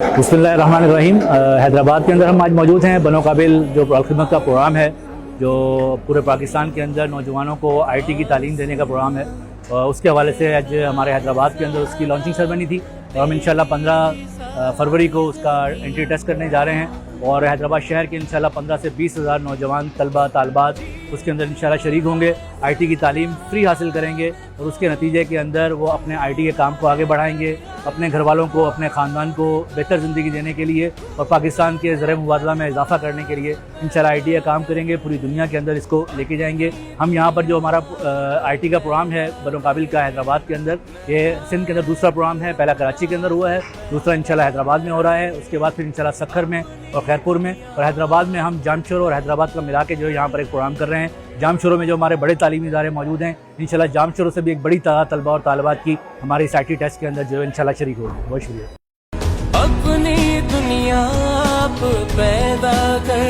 बिस्मिल्लाहिर्रहमानिर्रहीम। हैदराबाद के अंदर हम आज मौजूद हैं। बनो काबिल जो खिदमत का प्रोग्राम है, जो पूरे पाकिस्तान के अंदर नौजवानों को आईटी की तालीम देने का प्रोग्राम है, उसके हवाले से आज हमारे हैदराबाद के अंदर उसकी लॉन्चिंग सेरेमनी थी और हम इंशाल्लाह 15 फरवरी को उसका एंट्री टेस्ट करने जा रहे हैं। और हैदराबाद शहर के इंशाल्लाह 15 से 20 हज़ार नौजवान तलबा तालबात उसके अंदर इंशाल्लाह शरीक होंगे, आईटी की तालीम फ्री हासिल करेंगे और उसके नतीजे के अंदर वो अपने आईटी के काम को आगे बढ़ाएंगे, अपने घर वालों को, अपने ख़ानदान को बेहतर ज़िंदगी देने के लिए और पाकिस्तान के ज़र मुबादला में इजाफ़ा करने के लिए इंशाल्लाह आईटी का काम करेंगे। पूरी दुनिया के अंदर इसको लेके जाएंगे। हम यहाँ पर जो हमारा आईटी का प्रोग्राम है बनो काबिल का हैदराबाद के अंदर, ये सिंध के अंदर दूसरा प्रोग्राम है। पहला कराची के अंदर हुआ है, दूसरा इंशाल्लाह हैदराबाद में हो रहा है, उसके बाद फिर इंशाल्लाह सखर में और खैरपुर में, और हैदराबाद में हम जामशोर और हैदराबाद का मिला के जो यहाँ पर एक प्रोग्राम कर रहे हैं। जामशोर में जो हमारे बड़े तालीमी इदारे मौजूद हैं, इंशाल्लाह जामशोर से भी एक बड़ी तादाद तलबा और तालिबात की हमारे इस आईटी टेस्ट के अंदर जो है इंशाल्लाह शरीक होगी। बहुत शुक्रिया। अपनी दुनिया आप पैदा कर